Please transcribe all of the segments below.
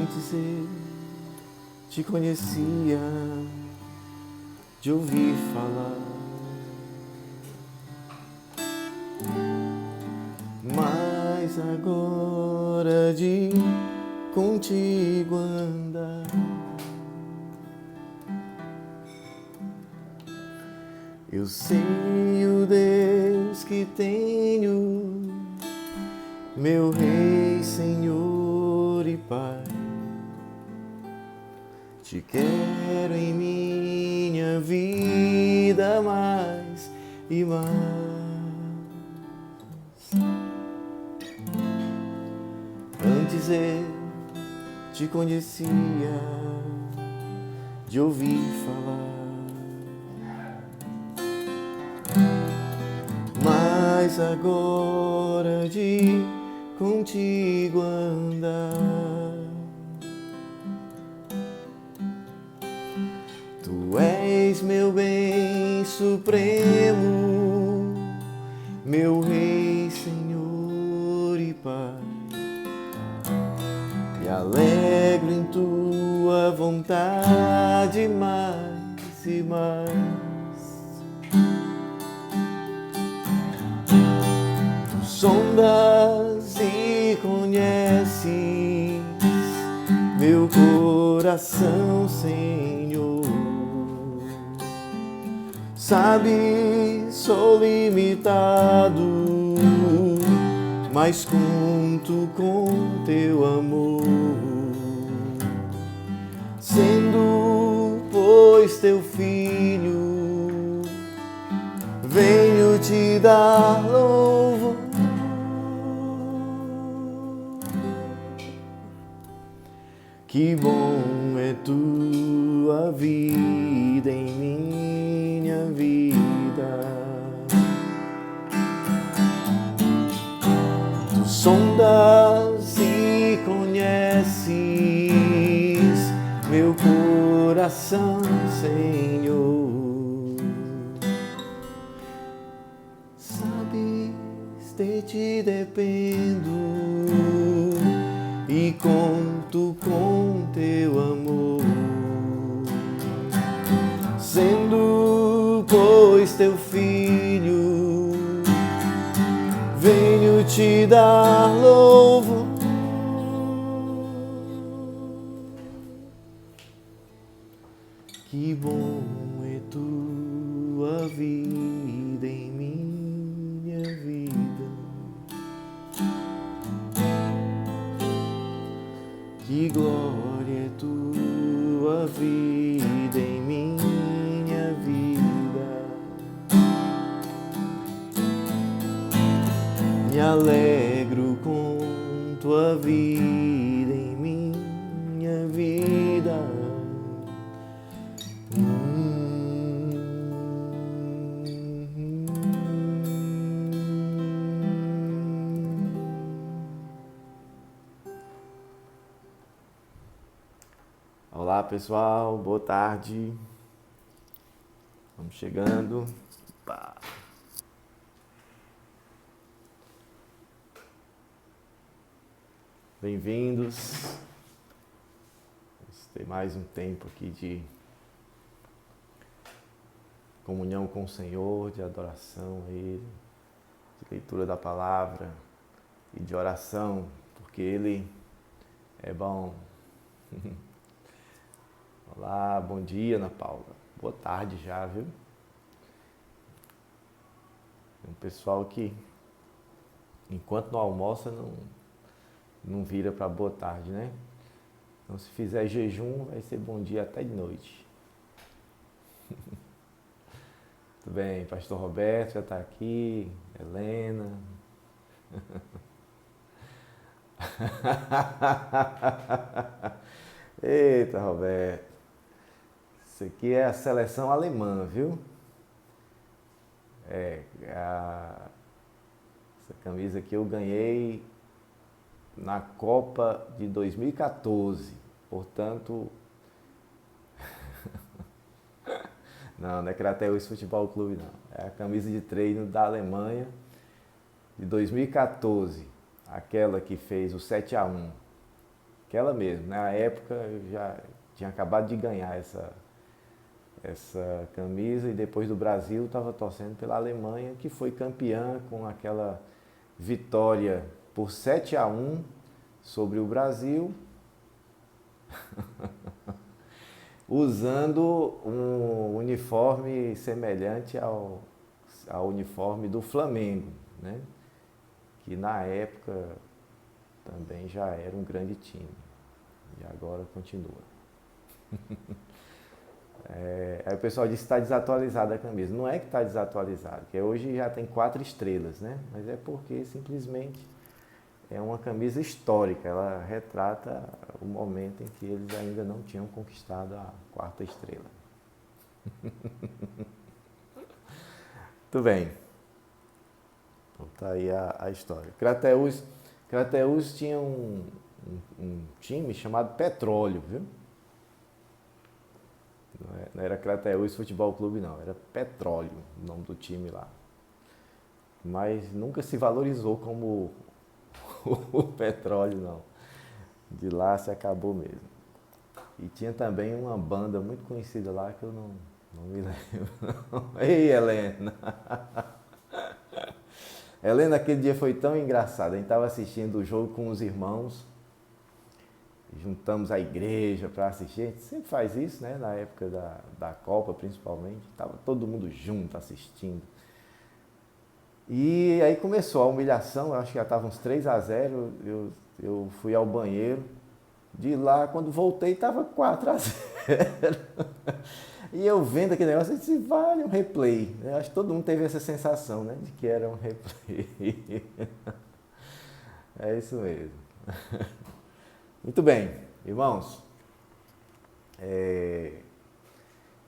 Antes eu te conhecia de ouvir falar, mas agora de contigo andar, eu sei o Deus que tenho, meu Rei, Senhor e Pai. Te quero em minha vida mais e mais. Antes eu te conhecia de ouvir falar, mas agora de contigo andar. Tu és meu bem supremo, meu Rei, Senhor e Pai. Me alegro em tua vontade mais e mais. Tu sondas e conheces meu coração, Senhor. Sabe, sou limitado, mas conto com teu amor. Sendo, pois, teu filho, venho te dar louvor. Que bom é tua vida em minha vida. Tu sondas e conheces meu coração, Senhor. Sabes, de ti dependo e conto com teu amor. Sendo, pois, teu filho, venho te dar louvor. Que bom é tua vida em minha vida. Que glória é tua vida em minha vida. Me alegro com tua vida em minha vida. Olá pessoal, boa tarde. Vamos chegando. Bem-vindos. Vamos ter mais um tempo aqui de comunhão com o Senhor, de adoração a Ele, de leitura da palavra e de oração, porque Ele é bom. Olá, bom dia, Ana Paula. Boa tarde já, viu? Tem um pessoal que, enquanto não almoça, não vira para boa tarde, né? Então, se fizer jejum, vai ser bom dia até de noite. Tudo bem, pastor Roberto já está aqui, Helena. Eita, Roberto. Isso aqui é a seleção alemã, viu? Essa camisa aqui eu ganhei na Copa de 2014, portanto... Não é Crateus Futebol Clube, não. É a camisa de treino da Alemanha de 2014, aquela que fez o 7-1. aquela mesmo. Na época eu já tinha acabado de ganhar essa camisa e depois do Brasil estava torcendo pela Alemanha, que foi campeã com aquela vitória por 7-1 sobre o Brasil, usando um uniforme semelhante ao uniforme do Flamengo, né? Que na época também já era um grande time e agora continua. Aí o pessoal disse que está desatualizada a camisa. Não é que está desatualizada, porque hoje já tem 4 estrelas, né? Mas é porque simplesmente é uma camisa histórica, ela retrata o momento em que eles ainda não tinham conquistado a 4ª estrela. Muito bem. Então tá aí a história. Crateús tinha um time chamado Petróleo, viu? Não era Crateús Futebol Clube, não. Era Petróleo, o nome do time lá. Mas nunca se valorizou como o petróleo, não. De lá se acabou mesmo. E tinha também uma banda muito conhecida lá que eu não me lembro. Não. Ei, Helena! Helena, aquele dia foi tão engraçado. A gente estava assistindo o jogo com os irmãos. Juntamos a igreja para assistir. A gente sempre faz isso, né? Na época da Copa, principalmente. Estava todo mundo junto assistindo. E aí começou a humilhação. Eu acho que já estava uns 3-0. Eu fui ao banheiro. De lá, quando voltei, estava 4-0. E eu vendo aquele negócio, eu disse, vale um replay. Eu acho que todo mundo teve essa sensação, né? De que era um replay. É isso mesmo. Muito bem, irmãos.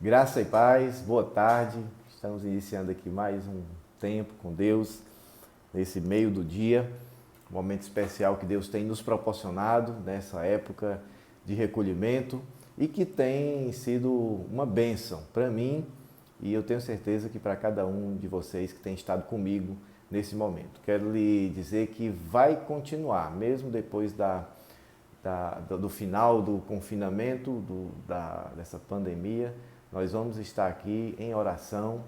Graça e paz, boa tarde. Estamos iniciando aqui mais um tempo com Deus, nesse meio do dia. Um momento especial que Deus tem nos proporcionado nessa época de recolhimento e que tem sido uma bênção para mim e eu tenho certeza que para cada um de vocês que tem estado comigo nesse momento. Quero lhe dizer que vai continuar, mesmo depois do final do confinamento, dessa pandemia, nós vamos estar aqui em oração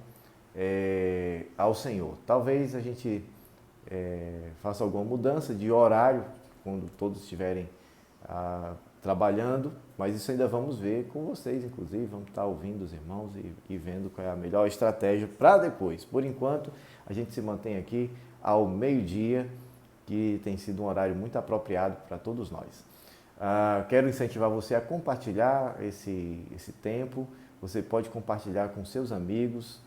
ao Senhor. Talvez a gente faça alguma mudança de horário, quando todos estiverem trabalhando, mas isso ainda vamos ver com vocês, inclusive, vamos estar ouvindo os irmãos e vendo qual é a melhor estratégia para depois. Por enquanto, a gente se mantém aqui ao meio-dia, que tem sido um horário muito apropriado para todos nós. Quero incentivar você a compartilhar esse tempo. Você pode compartilhar com seus amigos,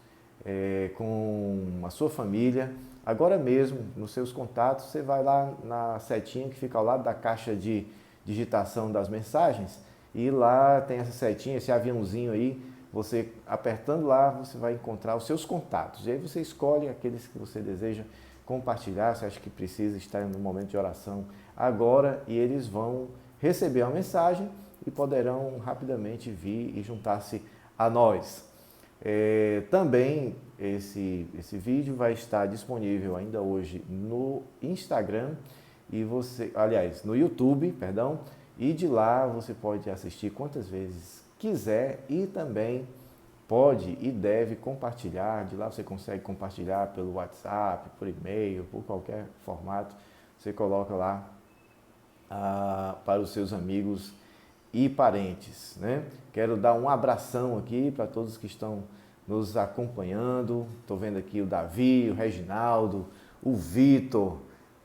com a sua família. Agora mesmo, nos seus contatos, você vai lá na setinha que fica ao lado da caixa de digitação das mensagens e lá tem essa setinha, esse aviãozinho aí. Você apertando lá, você vai encontrar os seus contatos. E aí você escolhe aqueles que você deseja compartilhar, você acha que precisa estar no momento de oração agora e eles vão receber a mensagem e poderão rapidamente vir e juntar-se a nós. Também esse vídeo vai estar disponível ainda hoje no Instagram e no YouTube, perdão, e de lá você pode assistir quantas vezes quiser e também pode e deve compartilhar. De lá você consegue compartilhar pelo WhatsApp, por e-mail, por qualquer formato. Você coloca lá para os seus amigos e parentes, né? Quero dar um abração aqui para todos que estão nos acompanhando. Estou vendo aqui o Davi, o Reginaldo, o Vitor,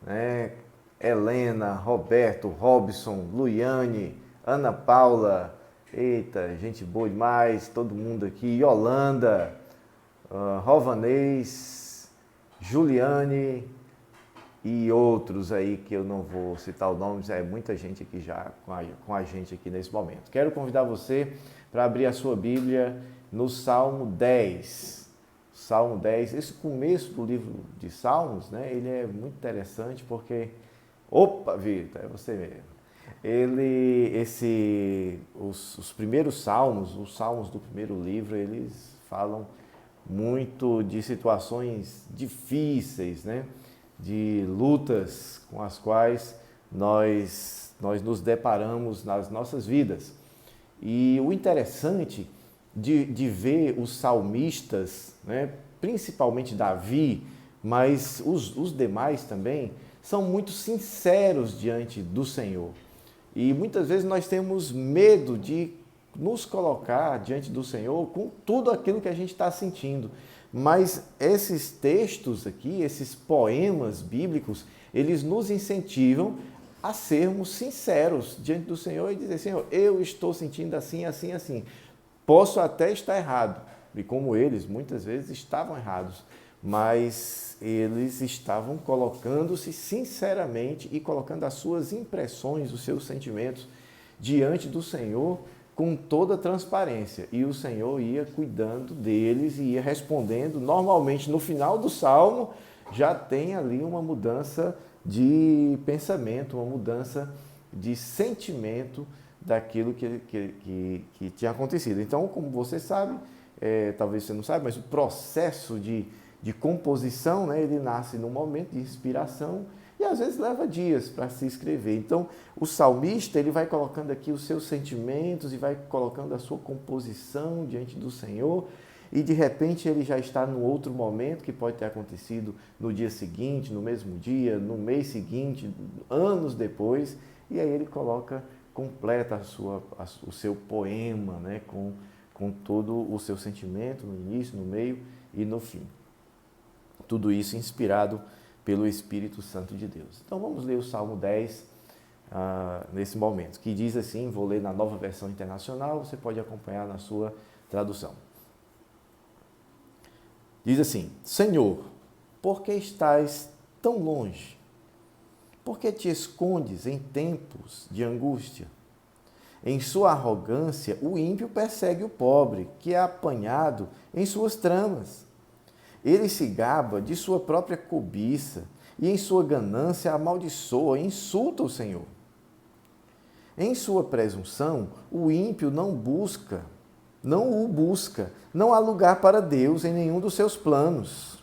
né? Helena, Roberto, Robson, Luiane, Ana Paula, eita, gente boa demais, todo mundo aqui, Yolanda, Rovanês, Juliane e outros aí que eu não vou citar os nomes, é muita gente aqui já com a gente aqui nesse momento. Quero convidar você para abrir a sua Bíblia no Salmo 10. Salmo 10, esse começo do livro de Salmos, né, ele é muito interessante porque... Opa, Vitor, é você mesmo. Os primeiros salmos, os salmos do primeiro livro, eles falam muito de situações difíceis, né? De lutas com as quais nós nós nos deparamos nas nossas vidas. E o interessante de ver os salmistas, né, principalmente Davi, mas os demais também, são muito sinceros diante do Senhor. E muitas vezes nós temos medo de nos colocar diante do Senhor com tudo aquilo que a gente está sentindo. Mas esses textos aqui, esses poemas bíblicos, eles nos incentivam a sermos sinceros diante do Senhor e dizer: Senhor, eu estou sentindo assim, assim, assim. Posso até estar errado, e como eles muitas vezes estavam errados, mas eles estavam colocando-se sinceramente e colocando as suas impressões, os seus sentimentos diante do Senhor com toda transparência. E o Senhor ia cuidando deles e ia respondendo. Normalmente, no final do Salmo, já tem ali uma mudança de pensamento, uma mudança de sentimento daquilo que tinha acontecido. Então, como você sabe, talvez você não saiba, mas o processo de composição, né, ele nasce num momento de inspiração e às vezes leva dias para se escrever. Então, o salmista, ele vai colocando aqui os seus sentimentos e vai colocando a sua composição diante do Senhor, e de repente ele já está num outro momento que pode ter acontecido no dia seguinte, no mesmo dia, no mês seguinte, anos depois, e aí ele completa o seu poema, né, com todo o seu sentimento no início, no meio e no fim. Tudo isso inspirado pelo Espírito Santo de Deus. Então vamos ler o Salmo 10 nesse momento, que diz assim, vou ler na Nova Versão Internacional, você pode acompanhar na sua tradução. Diz assim: Senhor, por que estás tão longe? Por que te escondes em tempos de angústia? Em sua arrogância, o ímpio persegue o pobre, que é apanhado em suas tramas. Ele se gaba de sua própria cobiça e em sua ganância amaldiçoa e insulta o Senhor. Em sua presunção, o ímpio não o busca, não há lugar para Deus em nenhum dos seus planos.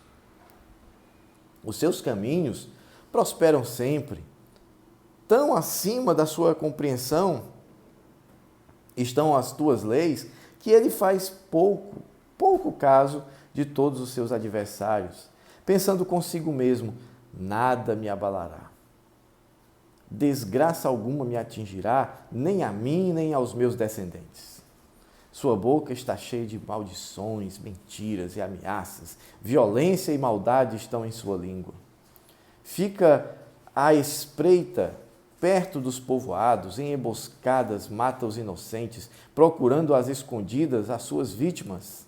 Os seus caminhos prosperam sempre. Tão acima da sua compreensão estão as tuas leis, que ele faz pouco caso de todos os seus adversários, pensando consigo mesmo: nada me abalará. Desgraça alguma me atingirá, nem a mim, nem aos meus descendentes. Sua boca está cheia de maldições, mentiras e ameaças. Violência e maldade estão em sua língua. Fica à espreita perto dos povoados, em emboscadas mata os inocentes, procurando às escondidas as suas vítimas.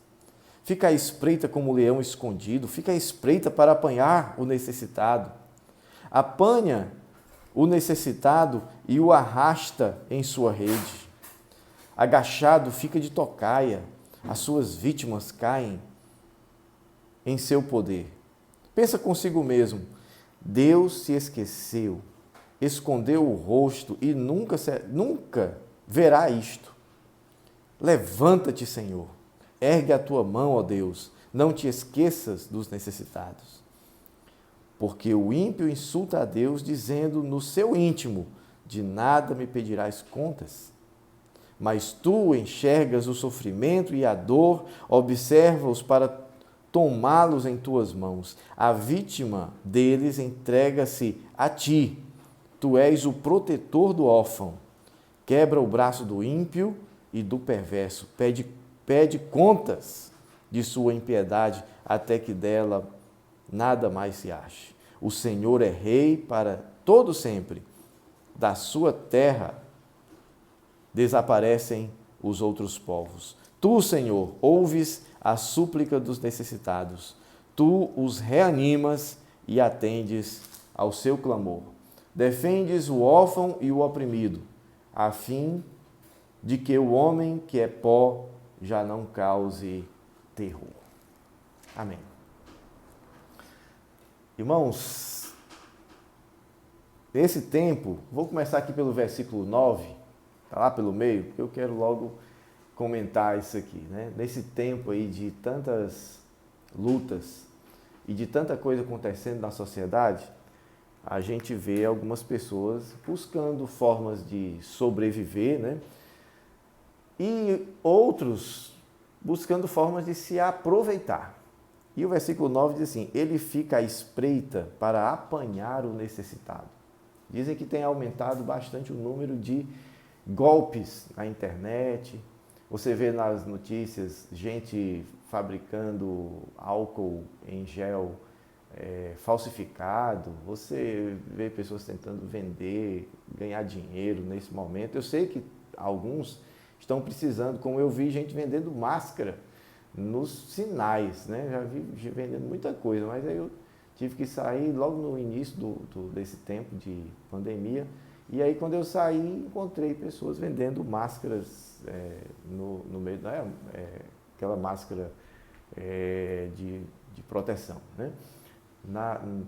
Fica à espreita como o leão escondido, fica à espreita para apanhar o necessitado. Apanha o necessitado e o arrasta em sua rede. Agachado fica de tocaia, as suas vítimas caem em seu poder. Pensa consigo mesmo: Deus se esqueceu, escondeu o rosto e nunca verá isto. Levanta-te, Senhor. Ergue a tua mão, ó Deus, não te esqueças dos necessitados. Porque o ímpio insulta a Deus, dizendo no seu íntimo: de nada me pedirás contas. Mas tu enxergas o sofrimento e a dor, observa-os para tomá-los em tuas mãos. A vítima deles entrega-se a ti. Tu és o protetor do órfão. Quebra o braço do ímpio e do perverso. Pede contas de sua impiedade, até que dela nada mais se ache. O Senhor é rei para todo sempre. Da sua terra desaparecem os outros povos. Tu, Senhor, ouves a súplica dos necessitados. Tu os reanimas e atendes ao seu clamor. Defendes o órfão e o oprimido, a fim de que o homem que é pó já não cause terror. Amém. Irmãos, nesse tempo, vou começar aqui pelo versículo 9, está lá pelo meio, porque eu quero logo comentar isso aqui, né? Nesse tempo aí de tantas lutas e de tanta coisa acontecendo na sociedade, a gente vê algumas pessoas buscando formas de sobreviver, né? E outros buscando formas de se aproveitar. E o versículo 9 diz assim: ele fica à espreita para apanhar o necessitado. Dizem que tem aumentado bastante o número de golpes na internet. Você vê nas notícias gente fabricando álcool em gel falsificado. Você vê pessoas tentando vender, ganhar dinheiro nesse momento. Eu sei que alguns estão precisando, como eu vi gente vendendo máscara nos sinais, né? Já vi vendendo muita coisa, mas aí eu tive que sair logo no início desse tempo de pandemia. E aí, quando eu saí, encontrei pessoas vendendo máscaras no meio aquela máscara de proteção, né?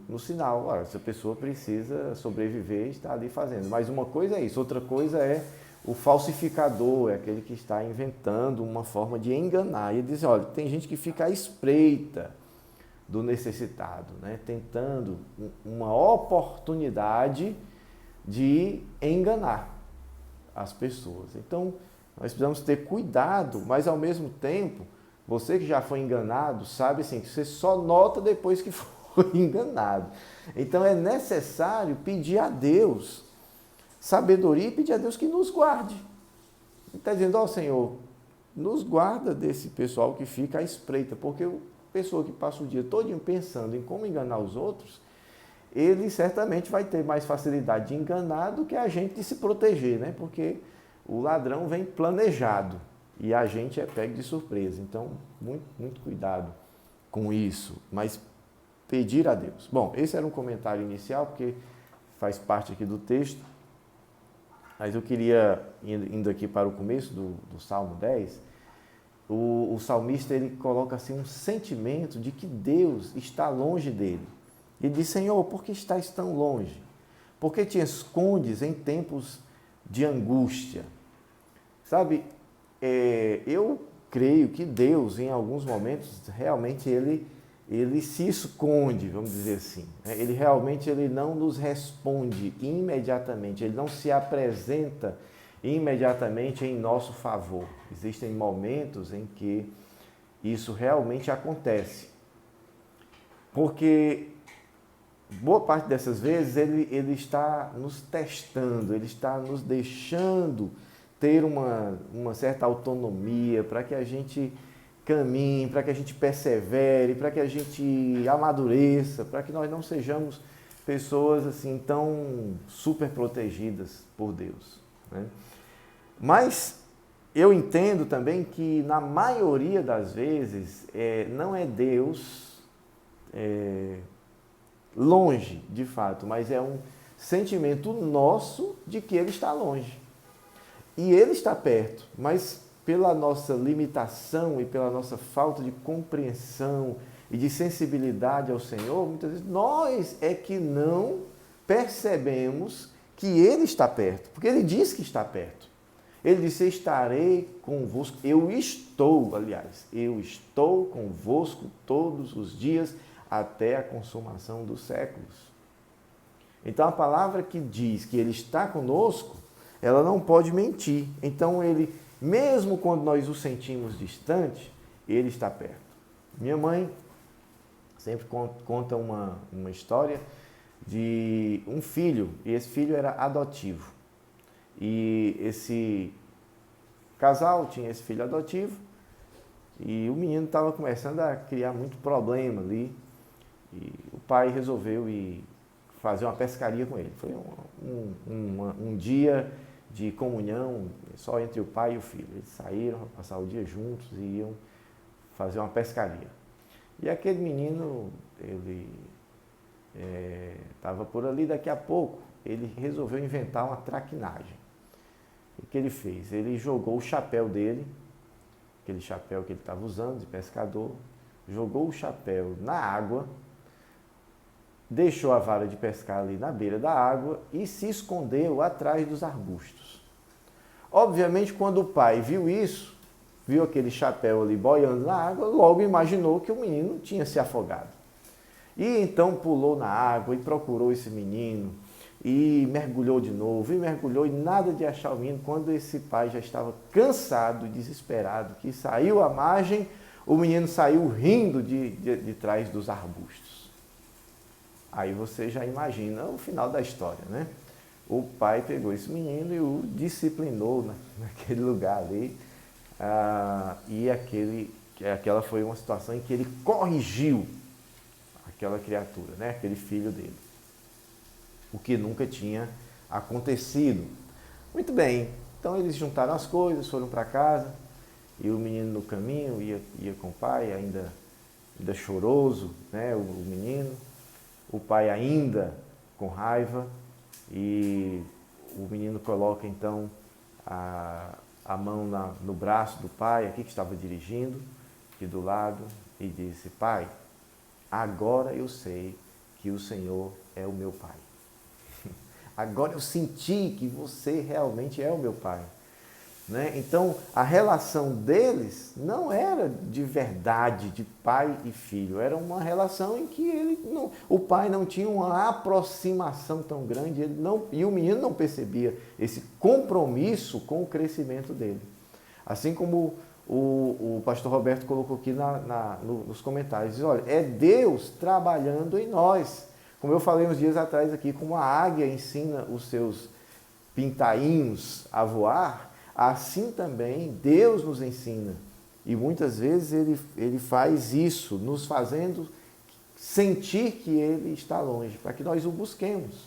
No sinal, olha, essa pessoa precisa sobreviver e está ali fazendo. Mas uma coisa é isso, outra coisa é o falsificador, é aquele que está inventando uma forma de enganar. E ele diz, olha, tem gente que fica à espreita do necessitado, né? Tentando uma oportunidade de enganar as pessoas. Então, nós precisamos ter cuidado, mas ao mesmo tempo, você que já foi enganado, sabe assim, que você só nota depois que foi enganado. Então, é necessário pedir a Deus sabedoria e pedir a Deus que nos guarde. Ele está dizendo, ó Senhor, nos guarda desse pessoal que fica à espreita, porque a pessoa que passa o dia todinho pensando em como enganar os outros, ele certamente vai ter mais facilidade de enganar do que a gente de se proteger, né? Porque o ladrão vem planejado e a gente é pego de surpresa. Então, muito, muito cuidado com isso, mas pedir a Deus. Bom, esse era um comentário inicial, porque faz parte aqui do texto, mas eu queria, indo aqui para o começo do Salmo 10, o salmista ele coloca assim um sentimento de que Deus está longe dele. Ele diz, Senhor, por que estás tão longe? Por que te escondes em tempos de angústia? Sabe, eu creio que Deus, em alguns momentos, realmente ele se esconde, vamos dizer assim. Ele realmente não nos responde imediatamente, ele não se apresenta imediatamente em nosso favor. Existem momentos em que isso realmente acontece. Porque boa parte dessas vezes ele está nos testando, ele está nos deixando ter uma certa autonomia para que a gente caminhe, para que a gente persevere, para que a gente amadureça, para que nós não sejamos pessoas assim tão super protegidas por Deus, né? Mas eu entendo também que na maioria das vezes não é Deus longe, de fato, mas é um sentimento nosso de que Ele está longe. E Ele está perto, mas pela nossa limitação e pela nossa falta de compreensão e de sensibilidade ao Senhor, muitas vezes nós é que não percebemos que Ele está perto, porque Ele diz que está perto. Ele disse, estarei convosco, eu estou convosco todos os dias até a consumação dos séculos. Então a palavra que diz que Ele está conosco, ela não pode mentir. Então Ele, mesmo quando nós o sentimos distante, Ele está perto. Minha mãe sempre conta uma história de um filho, e esse filho era adotivo. E esse casal tinha esse filho adotivo, e o menino estava começando a criar muito problema ali, e o pai resolveu ir fazer uma pescaria com ele. Foi um dia de comunhão só entre o pai e o filho. Eles saíram para passar o dia juntos e iam fazer uma pescaria. E aquele menino, ele estava por ali, daqui a pouco ele resolveu inventar uma traquinagem. O que ele fez? Ele jogou o chapéu dele, aquele chapéu que ele estava usando de pescador, jogou o chapéu na água, deixou a vara de pescar ali na beira da água e se escondeu atrás dos arbustos. Obviamente, quando o pai viu isso, viu aquele chapéu ali boiando na água, logo imaginou que o menino tinha se afogado. E então pulou na água e procurou esse menino, e mergulhou de novo, e mergulhou, e nada de achar o menino. Quando esse pai já estava cansado e desesperado, que saiu à margem, o menino saiu rindo de trás dos arbustos. Aí você já imagina o final da história, né? O pai pegou esse menino e o disciplinou naquele lugar ali, e aquela foi uma situação em que ele corrigiu aquela criatura, né? Aquele filho dele, o que nunca tinha acontecido. Muito bem, então eles juntaram as coisas, foram para casa, e o menino no caminho ia com o pai, ainda choroso, né? O menino, o pai ainda com raiva, e o menino coloca então a mão no braço do pai, aqui que estava dirigindo, aqui do lado, e disse: pai, agora eu sei que o Senhor é o meu pai. Agora eu senti que você realmente é o meu pai. Né? Então, a relação deles não era de verdade, de pai e filho. Era uma relação em que o pai não tinha uma aproximação tão grande, e o menino não percebia esse compromisso com o crescimento dele. Assim como o pastor Roberto colocou aqui nos comentários, diz: olha, é Deus trabalhando em nós. Como eu falei uns dias atrás aqui, como a águia ensina os seus pintainhos a voar, assim também Deus nos ensina. E muitas vezes ele faz isso, nos fazendo sentir que Ele está longe, para que nós o busquemos.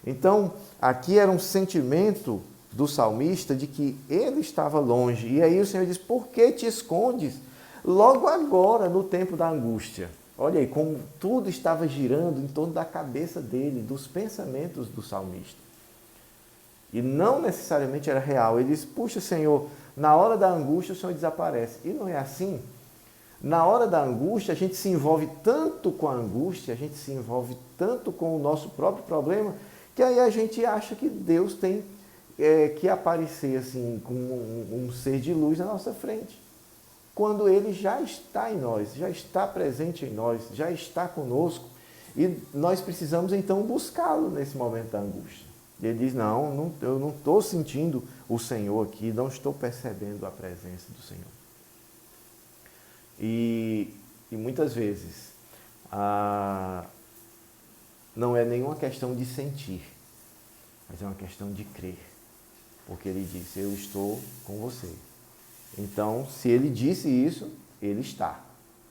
Então, aqui era um sentimento do salmista de que ele estava longe. E aí o Senhor diz: por que te escondes? Logo agora, no tempo da angústia. Olha aí, como tudo estava girando em torno da cabeça dele, dos pensamentos do salmista. E não necessariamente era real. Ele diz: puxa, Senhor, na hora da angústia o Senhor desaparece. E não é assim. Na hora da angústia, a gente se envolve tanto com a angústia, a gente se envolve tanto com o nosso próprio problema, que aí a gente acha que Deus tem que aparecer assim, como um ser de luz na nossa frente. Quando Ele já está em nós, já está presente em nós, já está conosco, e nós precisamos então buscá-lo nesse momento da angústia. E ele diz: não, eu não estou sentindo o Senhor aqui, não estou percebendo a presença do Senhor. E muitas vezes não é nenhuma questão de sentir, mas é uma questão de crer. Porque Ele disse: eu estou com você. Então, se Ele disse isso, Ele está.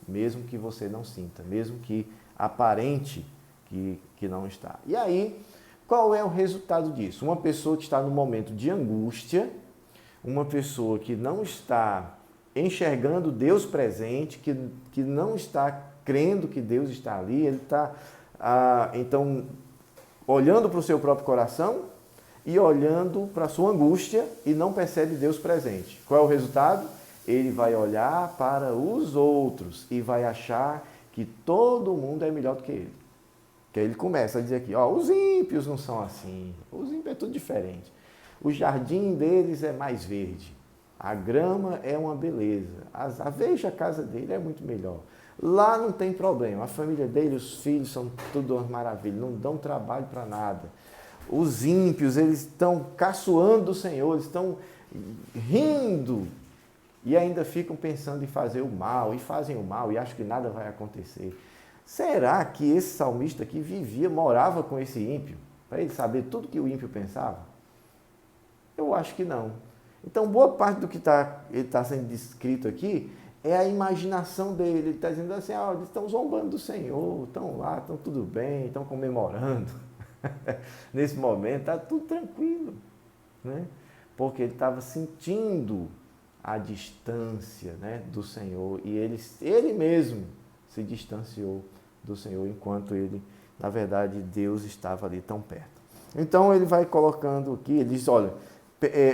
Mesmo que você não sinta, mesmo que aparente que não está. E aí, qual é o resultado disso? Uma pessoa que está no momento de angústia, uma pessoa que não está enxergando Deus presente, que não está crendo que Deus está ali, ele está, então, olhando para o seu próprio coração e olhando para a sua angústia e não percebe Deus presente. Qual é o resultado? Ele vai olhar para os outros e vai achar que todo mundo é melhor do que ele. Que aí ele começa a dizer aqui: ó, os ímpios não são assim, os ímpios é tudo diferente. O jardim deles é mais verde, a grama é uma beleza, veja a casa dele é muito melhor. Lá não tem problema, a família dele, os filhos são tudo uma maravilha, não dão trabalho para nada. Os ímpios, eles estão caçoando do Senhor, eles estão rindo e ainda ficam pensando em fazer o mal, e fazem o mal e acham que nada vai acontecer. Será que esse salmista aqui morava com esse ímpio, para ele saber tudo que o ímpio pensava? Eu acho que não. Então, boa parte do que ele está sendo descrito aqui é a imaginação dele. Ele está dizendo assim: eles estão zombando do Senhor, estão lá, estão tudo bem, estão comemorando. Nesse momento está tudo tranquilo, né? Porque ele estava sentindo a distância, né, do Senhor, e ele mesmo se distanciou do Senhor, enquanto na verdade, Deus estava ali tão perto. Então ele vai colocando aqui, ele diz: olha,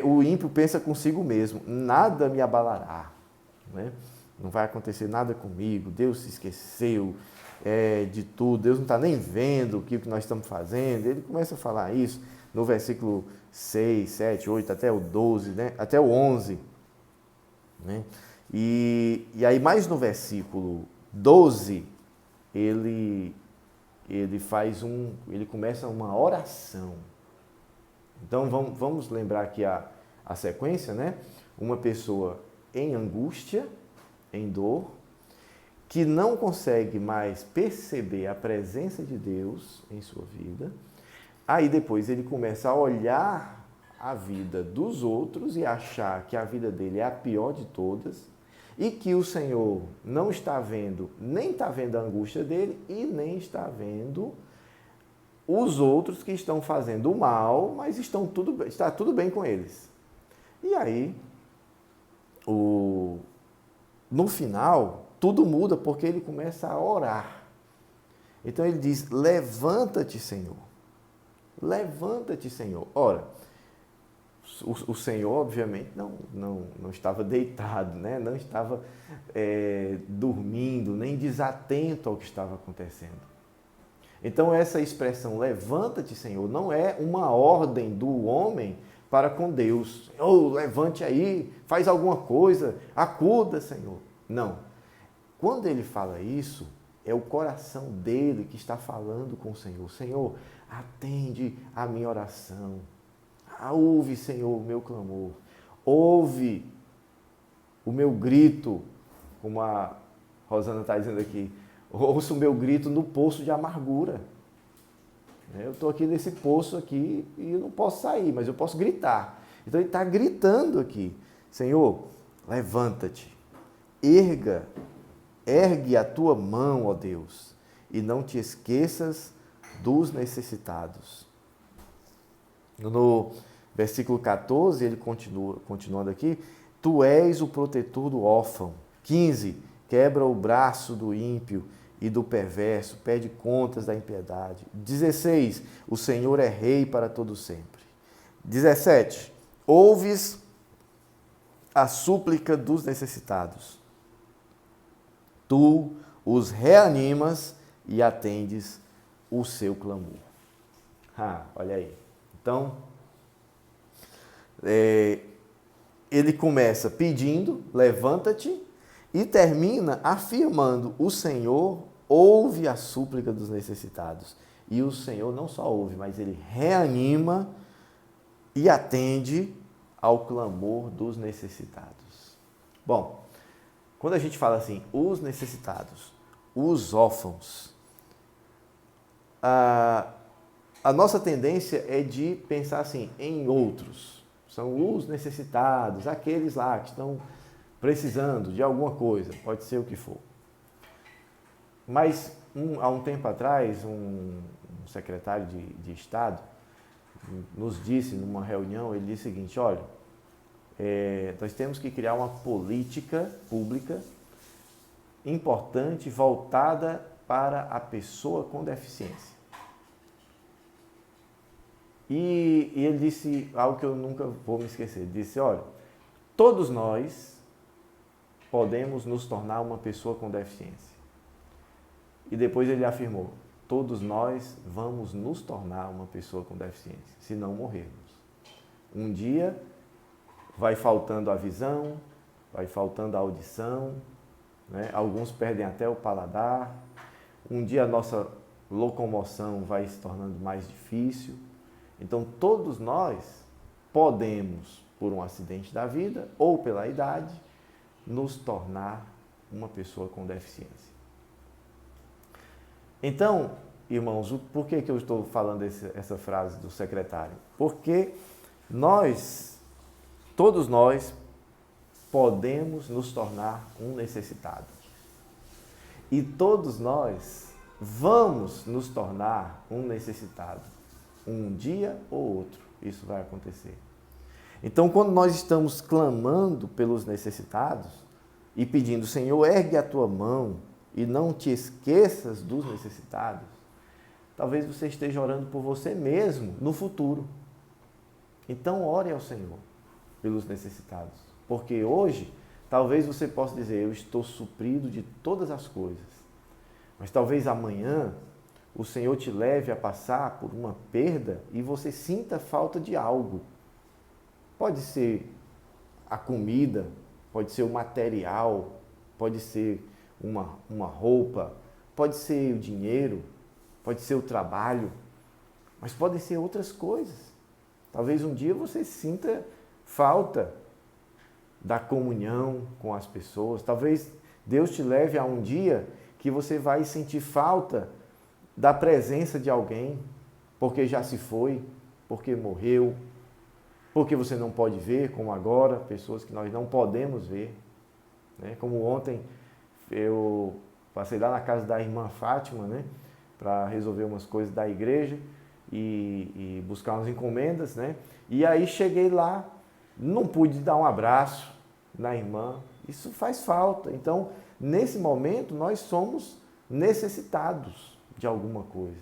o ímpio pensa consigo mesmo: nada me abalará, né? Não vai acontecer nada comigo, Deus se esqueceu de tudo, Deus não está nem vendo o que nós estamos fazendo. Ele começa a falar isso no versículo 6, 7, 8, até o 12, né? Até o 11. Né? E aí mais no versículo 12, ele ele começa uma oração. Então vamos lembrar aqui a sequência, né? Uma pessoa em angústia, em dor, que não consegue mais perceber a presença de Deus em sua vida. Aí depois ele começa a olhar a vida dos outros e achar que a vida dele é a pior de todas e que o Senhor não está vendo, nem está vendo a angústia dele e nem está vendo os outros que estão fazendo o mal, mas está tudo bem com eles. E aí, no final, tudo muda porque ele começa a orar. Então ele diz, levanta-te, Senhor. Levanta-te, Senhor. Ora, o Senhor, obviamente, não estava deitado, né? Não estava dormindo, nem desatento ao que estava acontecendo. Então, essa expressão, levanta-te, Senhor, não é uma ordem do homem para com Deus. Oh, levante aí, faz alguma coisa, acuda, Senhor. Não. Quando ele fala isso, é o coração dele que está falando com o Senhor. Senhor, atende a minha oração. Ouve, Senhor, o meu clamor. Ouve o meu grito, como a Rosana está dizendo aqui. Ouça o meu grito no poço de amargura. Eu estou aqui nesse poço aqui e eu não posso sair, mas eu posso gritar. Então ele está gritando aqui. Senhor, levanta-te. Ergue a tua mão, ó Deus, e não te esqueças dos necessitados. No versículo 14, ele continuando aqui, tu és o protetor do órfão. 15, quebra o braço do ímpio e do perverso, pede contas da impiedade. 16, o Senhor é rei para todo sempre. 17, ouves a súplica dos necessitados. Tu os reanimas e atendes o seu clamor. Olha aí. Então, ele começa pedindo, levanta-te, e termina afirmando, o Senhor ouve a súplica dos necessitados. E o Senhor não só ouve, mas ele reanima e atende ao clamor dos necessitados. Bom, quando a gente fala assim, os necessitados, os órfãos, a nossa tendência é de pensar assim, em outros. São os necessitados, aqueles lá que estão precisando de alguma coisa, pode ser o que for. Mas, há um tempo atrás, um secretário de Estado nos disse, numa reunião, ele disse o seguinte, olha, nós temos que criar uma política pública importante, voltada para a pessoa com deficiência. E ele disse algo que eu nunca vou me esquecer. Ele disse, olha, todos nós podemos nos tornar uma pessoa com deficiência. E depois ele afirmou, todos nós vamos nos tornar uma pessoa com deficiência, se não morrermos. Um dia vai faltando a visão, vai faltando a audição, né? Alguns perdem até o paladar. Um dia a nossa locomoção vai se tornando mais difícil. Então, todos nós podemos, por um acidente da vida ou pela idade, nos tornar uma pessoa com deficiência. Então, irmãos, por que eu estou falando essa frase do secretário? Porque todos nós, podemos nos tornar um necessitado. E todos nós vamos nos tornar um necessitado. Um dia ou outro, isso vai acontecer. Então, quando nós estamos clamando pelos necessitados e pedindo, Senhor, ergue a tua mão e não te esqueças dos necessitados, talvez você esteja orando por você mesmo no futuro. Então, ore ao Senhor pelos necessitados. Porque hoje, talvez você possa dizer, eu estou suprido de todas as coisas. Mas talvez amanhã o Senhor te leve a passar por uma perda e você sinta falta de algo. Pode ser a comida, pode ser o material, pode ser uma roupa, pode ser o dinheiro, pode ser o trabalho, mas podem ser outras coisas. Talvez um dia você sinta falta da comunhão com as pessoas. Talvez Deus te leve a um dia que você vai sentir falta da presença de alguém, porque já se foi, porque morreu, porque você não pode ver, como agora, pessoas que nós não podemos ver. Né? Como ontem eu passei lá na casa da irmã Fátima, né? Para resolver umas coisas da igreja e buscar umas encomendas, né? E aí cheguei lá, não pude dar um abraço na irmã, isso faz falta. Então, nesse momento, nós somos necessitados de alguma coisa,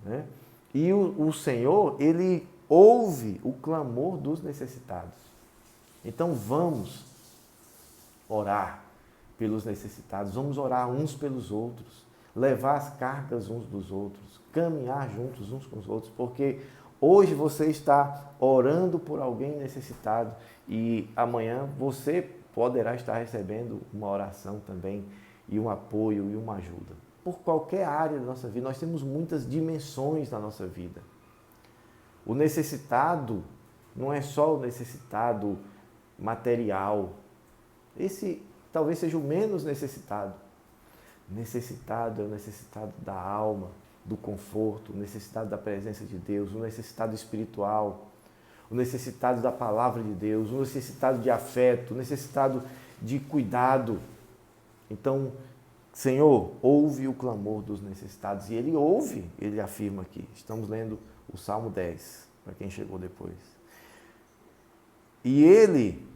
né? E o Senhor, Ele ouve o clamor dos necessitados. Então, vamos orar pelos necessitados, vamos orar uns pelos outros, levar as cargas uns dos outros, caminhar juntos uns com os outros, porque hoje você está orando por alguém necessitado e amanhã você poderá estar recebendo uma oração também e um apoio e uma ajuda. Por qualquer área da nossa vida, nós temos muitas dimensões na nossa vida. O necessitado não é só o necessitado material. Esse talvez seja o menos necessitado. Necessitado é o necessitado da alma, do conforto, o necessitado da presença de Deus, o necessitado espiritual, o necessitado da palavra de Deus, o necessitado de afeto, o necessitado de cuidado. Então, Senhor, ouve o clamor dos necessitados. E Ele ouve, Ele afirma aqui. Estamos lendo o Salmo 10, para quem chegou depois. E Ele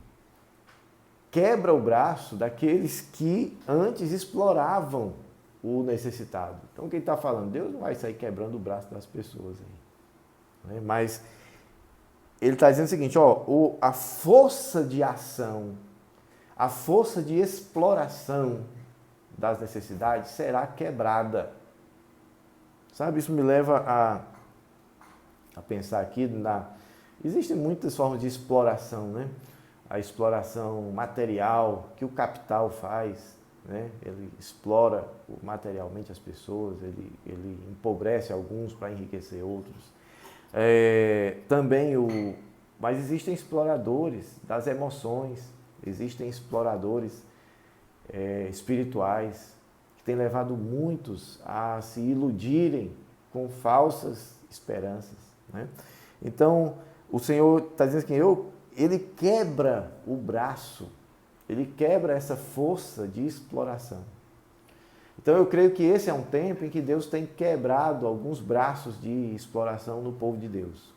quebra o braço daqueles que antes exploravam o necessitado. Então, quem está falando? Deus não vai sair quebrando o braço das pessoas aí. Né? Mas Ele está dizendo o seguinte, ó, a força de ação, a força de exploração das necessidades será quebrada. Sabe, isso me leva a pensar aqui existem muitas formas de exploração, né? A exploração material que o capital faz, né? Ele explora materialmente as pessoas, ele empobrece alguns para enriquecer outros. Mas existem exploradores das emoções, existem exploradores espirituais que têm levado muitos a se iludirem com falsas esperanças, né? Então, o Senhor está dizendo que Ele quebra o braço, Ele quebra essa força de exploração. Então eu creio que esse é um tempo em que Deus tem quebrado alguns braços de exploração no povo de Deus.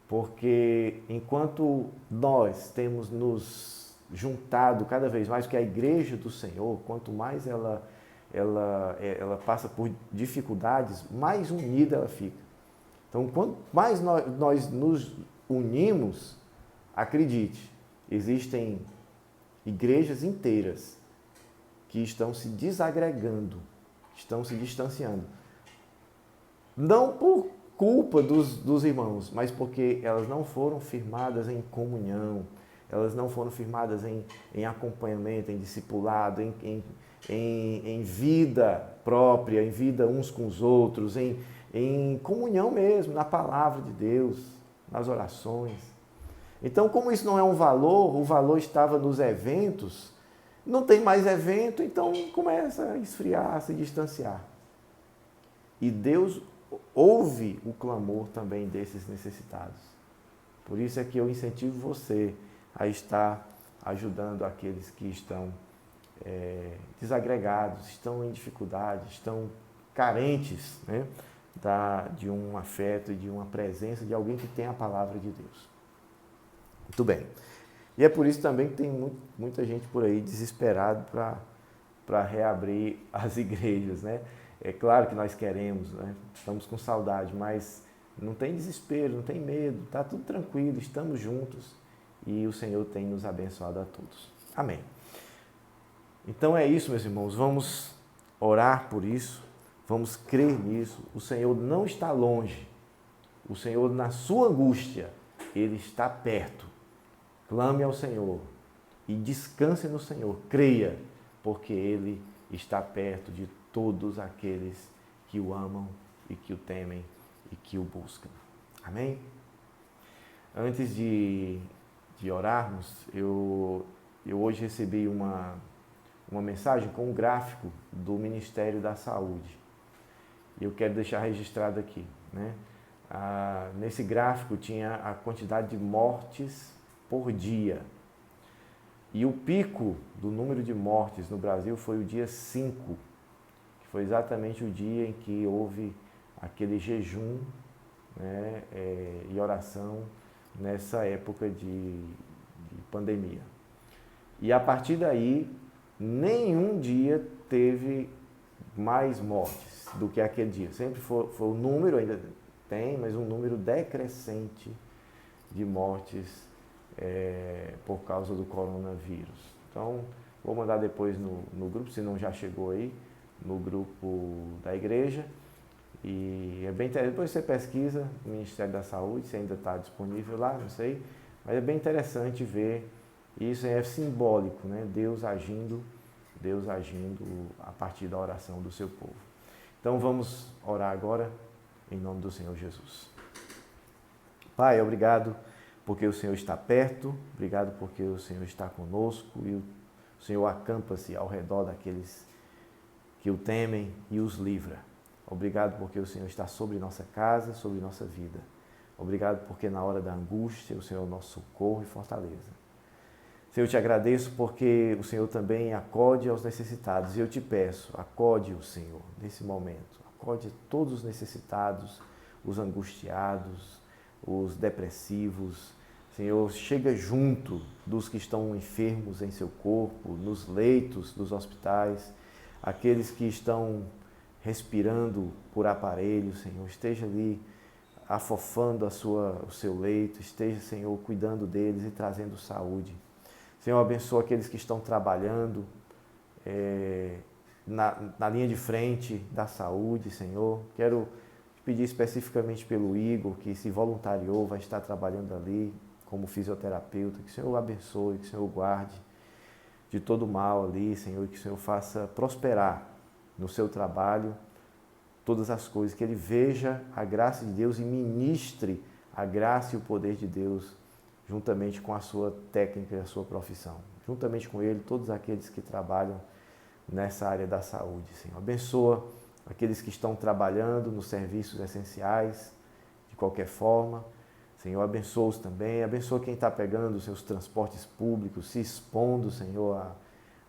Porque enquanto nós temos nos juntado cada vez mais, que a igreja do Senhor, quanto mais ela passa por dificuldades, mais unida ela fica. Então, quanto mais nós nos unimos, acredite, existem igrejas inteiras que estão se desagregando, estão se distanciando. Não por culpa dos irmãos, mas porque elas não foram firmadas em comunhão, elas não foram firmadas em acompanhamento, em discipulado, em vida própria, em vida uns com os outros, em comunhão mesmo, na palavra de Deus, nas orações. Então, como isso não é um valor, o valor estava nos eventos, não tem mais evento, então começa a esfriar, a se distanciar. E Deus ouve o clamor também desses necessitados. Por isso é que eu incentivo você a estar ajudando aqueles que estão desagregados, estão em dificuldade, estão carentes, né, de um afeto e de uma presença de alguém que tem a palavra de Deus. Muito bem. E é por isso também que tem muita gente por aí desesperado para reabrir as igrejas, né? É claro que nós queremos, né? Estamos com saudade, mas não tem desespero, não tem medo, está tudo tranquilo, estamos juntos e o Senhor tem nos abençoado a todos. Amém. Então é isso, meus irmãos, vamos orar por isso, vamos crer nisso. O Senhor não está longe, o Senhor na sua angústia, Ele está perto. Clame ao Senhor e descanse no Senhor, creia, porque Ele está perto de todos aqueles que o amam e que o temem e que o buscam. Amém? Antes de orarmos, eu hoje recebi uma mensagem com um gráfico do Ministério da Saúde. E eu quero deixar registrado aqui, né? Nesse gráfico tinha a quantidade de mortes por dia. E o pico do número de mortes no Brasil foi o dia 5, que foi exatamente o dia em que houve aquele jejum, né, e oração nessa época de pandemia. E a partir daí, nenhum dia teve mais mortes do que aquele dia. Sempre foi o número, ainda tem, mas um número decrescente de mortes por causa do coronavírus. Então, vou mandar depois no grupo, se não já chegou aí, no grupo da igreja. E é bem interessante, depois você pesquisa no Ministério da Saúde, se ainda está disponível lá, não sei, mas é bem interessante ver isso, é simbólico, né? Deus agindo a partir da oração do seu povo. Então vamos orar agora em nome do Senhor Jesus. Pai, obrigado porque o Senhor está perto, obrigado porque o Senhor está conosco e o Senhor acampa-se ao redor daqueles que o temem e os livra. Obrigado porque o Senhor está sobre nossa casa, sobre nossa vida. Obrigado porque na hora da angústia o Senhor é o nosso socorro e fortaleza. Senhor, eu te agradeço porque o Senhor também acode aos necessitados. E eu te peço, acode-o, Senhor, nesse momento. Acode todos os necessitados, os angustiados, os depressivos. Senhor, chega junto dos que estão enfermos em seu corpo, nos leitos dos hospitais, aqueles que estão respirando por aparelho, Senhor, esteja ali afofando o seu leito, esteja, Senhor, cuidando deles e trazendo saúde. Senhor, abençoa aqueles que estão trabalhando na linha de frente da saúde, Senhor. Quero pedir especificamente pelo Igor, que se voluntariou, vai estar trabalhando ali como fisioterapeuta, que o Senhor o abençoe, que o Senhor o guarde de todo mal ali, Senhor, e que o Senhor faça prosperar no seu trabalho todas as coisas, que ele veja a graça de Deus e ministre a graça e o poder de Deus juntamente com a sua técnica e a sua profissão. Juntamente com ele, todos aqueles que trabalham nessa área da saúde, Senhor. Abençoa aqueles que estão trabalhando nos serviços essenciais, de qualquer forma. Senhor, abençoa-os também. Abençoa quem está pegando os seus transportes públicos, se expondo, Senhor,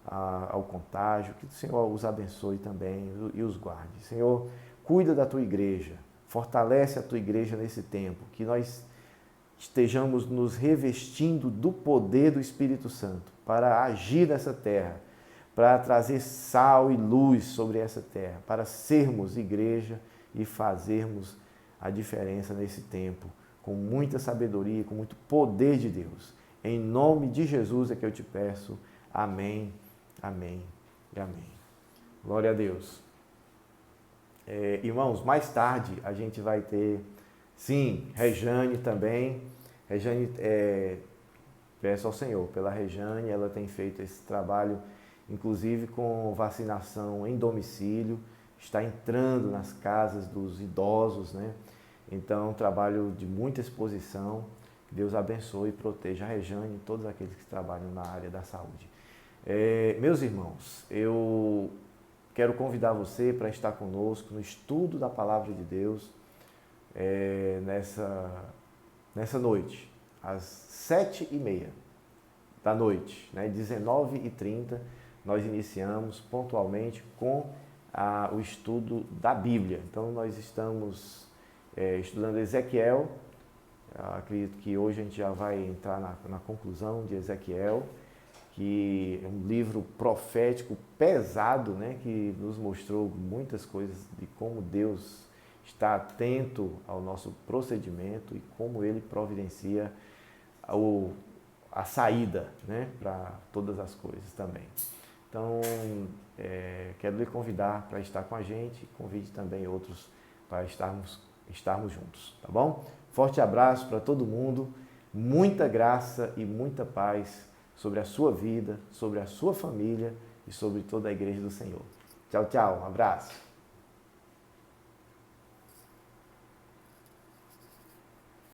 ao contágio. Que o Senhor os abençoe também e os guarde. Senhor, cuida da tua igreja. Fortalece a tua igreja nesse tempo. Que nós estejamos nos revestindo do poder do Espírito Santo para agir nessa terra, para trazer sal e luz sobre essa terra, para sermos igreja e fazermos a diferença nesse tempo, com muita sabedoria, com muito poder de Deus. Em nome de Jesus é que eu te peço. Amém, amém e amém. Glória a Deus. Irmãos, mais tarde a gente vai ter, sim, Rejane também. Rejane, peço ao Senhor pela Rejane, ela tem feito esse trabalho, inclusive com vacinação em domicílio, está entrando nas casas dos idosos, né? Então, é um trabalho de muita exposição. Deus abençoe e proteja a Rejane e todos aqueles que trabalham na área da saúde. Meus irmãos, eu quero convidar você para estar conosco no estudo da Palavra de Deus nessa noite, às 7h30 da noite, né? 19h30, nós iniciamos pontualmente com o estudo da Bíblia. Então, nós estamos estudando Ezequiel. Acredito que hoje a gente já vai entrar na conclusão de Ezequiel, que é um livro profético pesado, né, que nos mostrou muitas coisas de como Deus está atento ao nosso procedimento e como Ele providencia a saída, né, para todas as coisas também. Então, quero lhe convidar para estar com a gente, convide também outros para estarmos juntos, tá bom? Forte abraço para todo mundo, muita graça e muita paz sobre a sua vida, sobre a sua família e sobre toda a igreja do Senhor. Tchau, tchau, um abraço.